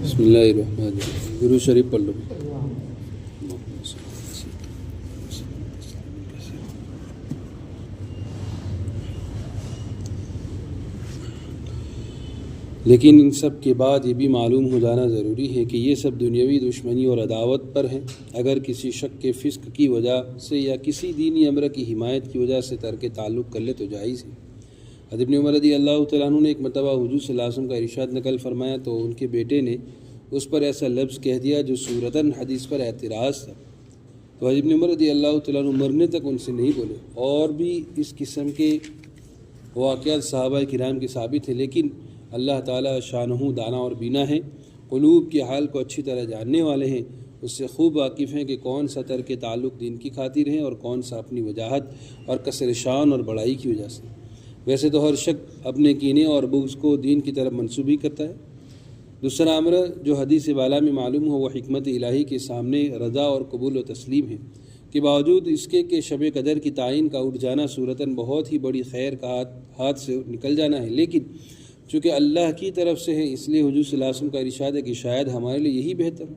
بسم اللہ الرحمن الرحیم. درود شریف پڑھ لو. لیکن ان سب کے بعد یہ بھی معلوم ہو جانا ضروری ہے کہ یہ سب دنیاوی دشمنی اور عداوت پر ہیں. اگر کسی شک کے فسق کی وجہ سے یا کسی دینی امر کی حمایت کی وجہ سے ترک تعلق کر لے تو جائز ہے. حضرت ابن عمر رضی اللہ تعالیٰ عنہ نے ایک مرتبہ حضور صلی اللہ علیہ وسلم کا ارشاد نقل فرمایا تو ان کے بیٹے نے اس پر ایسا لفظ کہہ دیا جو صورتاً حدیث پر اعتراض تھا. تو حضرت ابن عمر رضی اللہ تعالیٰ عنہ مرنے تک ان سے نہیں بولے. اور بھی اس قسم کے واقعات صحابہ کرام کے ثابت ہیں، لیکن اللہ تعالیٰ شانہ دانا اور بینا ہے، قلوب کے حال کو اچھی طرح جاننے والے ہیں، اس سے خوب واقف ہیں کہ کون سا ترک تعلق دین کی خاطر ہے اور کون سا اپنی وجاہت اور کثر شان اور بڑائی کی وجہ سے. ویسے تو ہر شخص اپنے کینے اور بغض کو دین کی طرف منسوب ہی کرتا ہے. دوسرا امر جو حدیث بالا میں معلوم ہو وہ حکمت الہی کے سامنے رضا اور قبول و تسلیم ہے کہ باوجود اس کے کہ شب قدر کی تعین کا اٹھ جانا صورتاً بہت ہی بڑی خیر کا ہاتھ سے نکل جانا ہے، لیکن چونکہ اللہ کی طرف سے ہے اس لیے حضور صلی اللہ علیہ وسلم کا ارشاد ہے کہ شاید ہمارے لیے یہی بہتر ہو.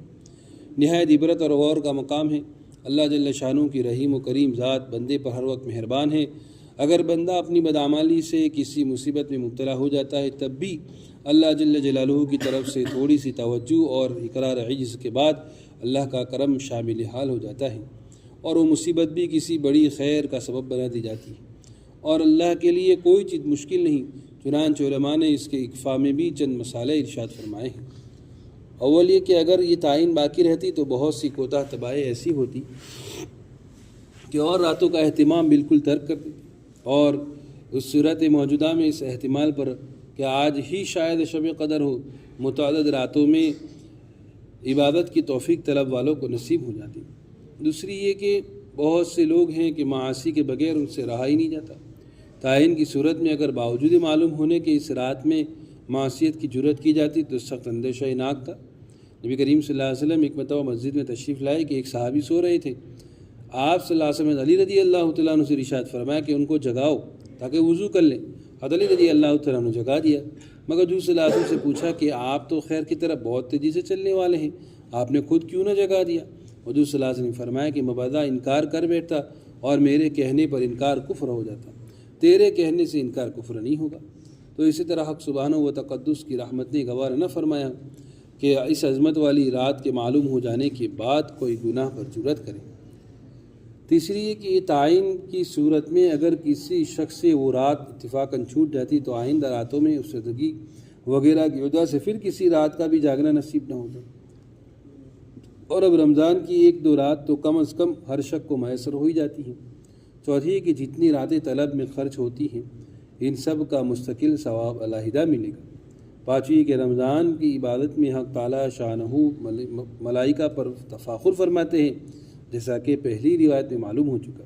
نہایت عبرت اور غور کا مقام ہے. اللہ جل شانہ کی رحیم و کریم ذات بندے پر ہر وقت مہربان ہے. اگر بندہ اپنی بدعمالی سے کسی مصیبت میں مبتلا ہو جاتا ہے تب بھی اللہ جل جلالہ کی طرف سے تھوڑی سی توجہ اور اقرار عجز کے بعد اللہ کا کرم شامل حال ہو جاتا ہے اور وہ مصیبت بھی کسی بڑی خیر کا سبب بنا دی جاتی ہے. اور اللہ کے لیے کوئی چیز مشکل نہیں. چنانچہ علماء نے اس کے اکفاء میں بھی چند مسائل ارشاد فرمائے ہیں. اول یہ کہ اگر یہ تعین باقی رہتی تو بہت سی کوتاہ طبائع ایسی ہوتی کہ اور راتوں کا اہتمام بالکل ترک کر دیتی، اور اس صورت موجودہ میں اس احتمال پر کہ آج ہی شاید شب قدر ہو متعدد راتوں میں عبادت کی توفیق طلب والوں کو نصیب ہو جاتی. دوسری یہ کہ بہت سے لوگ ہیں کہ معاصی کے بغیر ان سے رہا ہی نہیں جاتا. تعین کی صورت میں اگر باوجود معلوم ہونے کہ اس رات میں معصیت کی جرت کی جاتی تو سخت اندیشہ ناک تھا. نبی کریم صلی اللہ علیہ وسلم ایک مرتبہ مسجد میں تشریف لائے کہ ایک صحابی سو رہے تھے. آپ صلی اللہ علیہ وسلم علی رضی اللہ تعالیٰ عنہ سے ارشاد فرمایا کہ ان کو جگاؤ تاکہ وضو کر لیں. علی رضی اللہ تعالیٰ عنہ جگا دیا. مگر حضور صلی اللہ علیہ وسلم سے پوچھا کہ آپ تو خیر کی طرف بہت تیزی سے چلنے والے ہیں، آپ نے خود کیوں نہ جگا دیا؟ حضور صلی اللہ علیہ وسلم نے فرمایا کہ مبادا انکار کر بیٹھتا اور میرے کہنے پر انکار کفر ہو جاتا، تیرے کہنے سے انکار کفر نہیں ہوگا. تو اسی طرح حق سبحانہ و تقدس کی رحمت نے گوارا نہ فرمایا کہ اس عظمت والی رات کے معلوم ہو جانے کے بعد کوئی گناہ پر جرت کرے. تیسری یہ کہ یہ تعین کی صورت میں اگر کسی شخص سے وہ رات اتفاقاً چھوٹ جاتی تو آئندہ راتوں میں افسردگی وغیرہ کی وجہ سے پھر کسی رات کا بھی جاگنا نصیب نہ ہوتا. اور اب رمضان کی ایک دو رات تو کم از کم ہر شخص کو میسر ہو ہی جاتی ہیں. چوتھی ہے کہ جتنی راتیں طلب میں خرچ ہوتی ہیں ان سب کا مستقل ثواب علیحدہ ملے گا. پانچویں کہ رمضان کی عبادت میں حق تعالیٰ شانہ ملائکہ پر تفاخر فرماتے ہیں جیسا کہ پہلی روایت میں معلوم ہو چکا.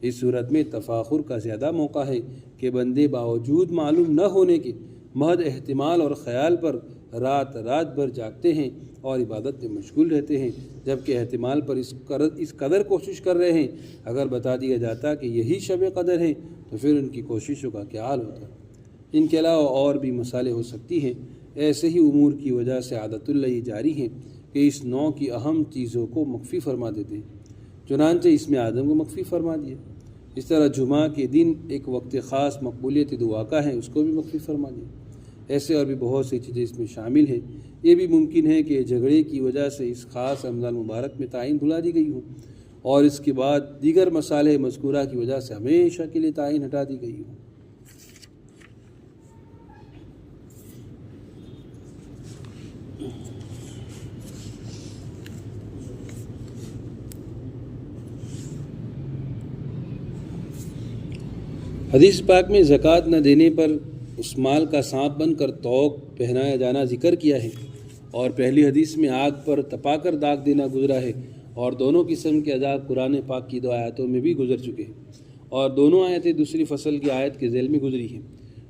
اس صورت میں تفاخر کا زیادہ موقع ہے کہ بندے باوجود معلوم نہ ہونے کے محض احتمال اور خیال پر رات بھر جاگتے ہیں اور عبادت میں مشغول رہتے ہیں، جبکہ احتمال پر اس قدر کوشش کر رہے ہیں. اگر بتا دیا جاتا کہ یہی شب قدر ہے تو پھر ان کی کوششوں کا کیا حال ہوتا. ان کے علاوہ اور بھی مسائل ہو سکتی ہیں. ایسے ہی امور کی وجہ سے عادت اللہ جاری ہے کہ اس نوع کی اہم چیزوں کو مخفی فرما دیتے ہیں، چنانچہ اس میں آدم کو مخفی فرما دیا. اس طرح جمعہ کے دن ایک وقت خاص مقبولیت دعا کا ہے، اس کو بھی مخفی فرما دیا. ایسے اور بھی بہت سی چیزیں اس میں شامل ہیں. یہ بھی ممکن ہے کہ جھگڑے کی وجہ سے اس خاص رمضان مبارک میں تعین بھلا دی گئی ہو اور اس کے بعد دیگر مسائل مذکورہ کی وجہ سے ہمیشہ کے لیے تعین ہٹا دی گئی ہو. حدیث پاک میں زکوٰۃ نہ دینے پر اس مال کا سانپ بن کر توق پہنایا جانا ذکر کیا ہے، اور پہلی حدیث میں آگ پر تپا کر داغ دینا گزرا ہے، اور دونوں قسم کے عذاب قرآن پاک کی 2 آیتوں میں بھی گزر چکے ہیں، اور دونوں آیتیں دوسری فصل کی آیت کے ذیل میں گزری ہیں.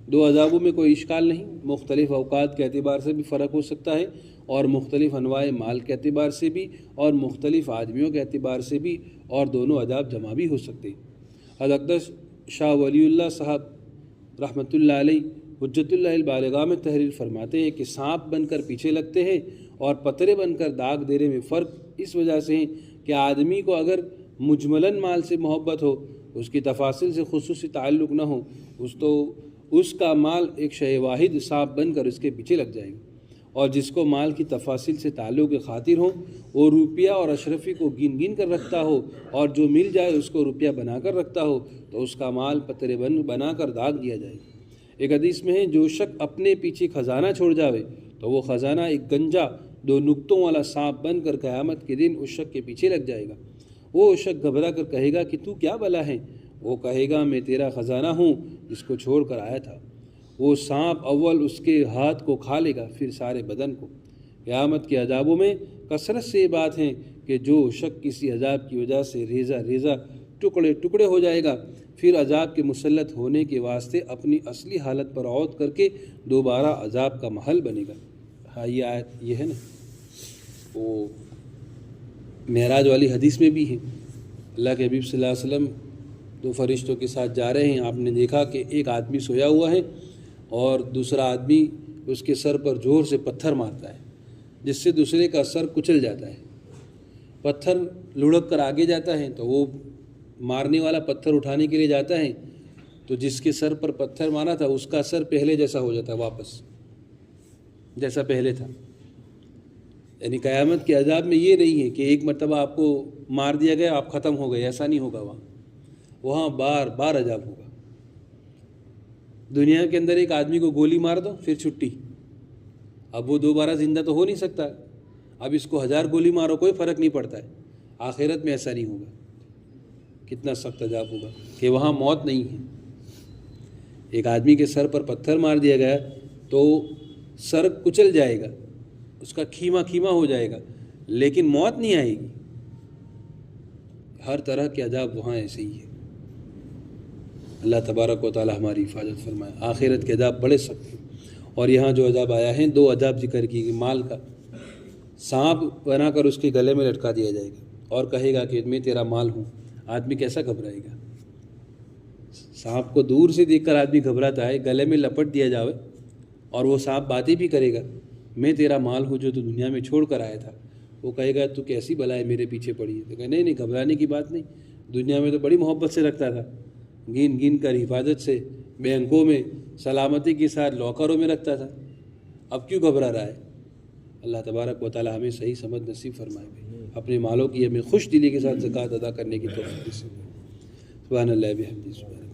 2 عذابوں میں کوئی اشکال نہیں. مختلف اوقات کے اعتبار سے بھی فرق ہو سکتا ہے اور مختلف انواع مال کے اعتبار سے بھی اور مختلف آدمیوں کے اعتبار سے بھی، اور دونوں عذاب جمع بھی ہو سکتے ہیں. حضرت شاہ ولی اللہ صاحب رحمۃ اللہ علیہ حجت اللہ البالغہ میں تحریر فرماتے ہیں کہ سانپ بن کر پیچھے لگتے ہیں اور پترے بن کر داغ دینے میں فرق اس وجہ سے ہے کہ آدمی کو اگر مجملاً مال سے محبت ہو، اس کی تفاصل سے خصوصی تعلق نہ ہو، اس کا مال ایک شے واحد سانپ بن کر اس کے پیچھے لگ جائے گا، اور جس کو مال کی تفاصل سے تعلق خاطر ہو، وہ روپیہ اور اشرفی کو گن گن کر رکھتا ہو، اور جو مل جائے اس کو روپیہ بنا کر رکھتا ہو، تو اس کا مال پترے بنا کر داغ دیا جائے گا۔ ایک حدیث میں ہے، جو شخص اپنے پیچھے خزانہ چھوڑ جاوے تو وہ خزانہ ایک گنجا 2 نقطوں والا سانپ بن کر قیامت کے دن اس شخص کے پیچھے لگ جائے گا۔ وہ شخص گھبرا کر کہے گا کہ تو کیا بلا ہے؟ وہ کہے گا میں تیرا خزانہ ہوں جس کو چھوڑ کر آیا تھا۔ وہ سانپ اول اس کے ہاتھ کو کھا لے گا، پھر سارے بدن کو۔ قیامت کے عذابوں میں کثرت سے یہ بات ہے کہ جو شخص کسی عذاب کی وجہ سے ریزہ ریزہ ٹکڑے ٹکڑے ہو جائے گا، پھر عذاب کے مسلط ہونے کے واسطے اپنی اصلی حالت پر عود کر کے دوبارہ عذاب کا محل بنے گا۔ ہاں یہ آیت یہ ہے نا، وہ معراج والی حدیث میں بھی ہے، اللہ کے حبیب صلی اللہ علیہ وسلم 2 فرشتوں کے ساتھ جا رہے ہیں، آپ نے دیکھا کہ ایک آدمی سویا ہوا ہے اور دوسرا آدمی اس کے سر پر زور سے پتھر مارتا ہے، جس سے دوسرے کا سر کچل جاتا ہے۔ پتھر لڑک کر آگے جاتا ہے تو وہ مارنے والا پتھر اٹھانے کے لیے جاتا ہے تو جس کے سر پر پتھر مارا تھا اس کا سر پہلے جیسا ہو جاتا ہے، واپس جیسا پہلے تھا۔ یعنی قیامت کے عذاب میں یہ نہیں ہے کہ ایک مرتبہ آپ کو مار دیا گیا آپ ختم ہو گئے، ایسا نہیں ہوگا، وہاں بار بار عذاب ہوگا۔ دنیا کے اندر ایک آدمی کو گولی مار دو پھر چھٹی، اب وہ دوبارہ زندہ تو ہو نہیں سکتا، اب اس کو 1000 گولی مارو کوئی فرق نہیں پڑتا ہے۔ آخرت میں ایسا نہیں ہوگا، کتنا سخت عذاب ہوگا کہ وہاں موت نہیں ہے۔ ایک آدمی کے سر پر پتھر مار دیا گیا تو سر کچل جائے گا، اس کا کھیما کھیما ہو جائے گا، لیکن موت نہیں آئے گی۔ ہر طرح کے عذاب وہاں ایسے ہی ہے۔ اللہ تبارک و تعالی ہماری حفاظت فرمائے۔ آخرت کے عذاب بڑے سخت ہیں، اور یہاں جو عذاب آیا ہے 2 عذاب ذکر کی گئی۔ مال کا سانپ بنا کر اس کے گلے میں لٹکا دیا جائے گا اور کہے گا کہ میں تیرا مال ہوں۔ آدمی کیسا گھبرائے گا؟ سانپ کو دور سے دیکھ کر آدمی گھبراتا ہے، گلے میں لپٹ دیا جاوے اور وہ سانپ باتیں بھی کرے گا، میں تیرا مال ہوں جو تو دنیا میں چھوڑ کر آیا تھا۔ وہ کہے گا تو کیسی بلا ہے میرے پیچھے پڑی ہے؟ تو کہے نہیں گھبرانے کی بات نہیں، دنیا میں تو بڑی محبت سے رکھتا تھا، گن گن کر حفاظت سے بینکوں میں سلامتی کے ساتھ لاکروں میں رکھتا تھا، اب کیوں گھبرا رہا ہے؟ اللہ تبارک و تعالی ہمیں صحیح سمجھ نصیب فرمائے، اپنے مالوں کی ہمیں خوش دلی کے ساتھ زکوٰۃ ادا کرنے کی توفیق دے۔ سبحان اللہ بحمدہ۔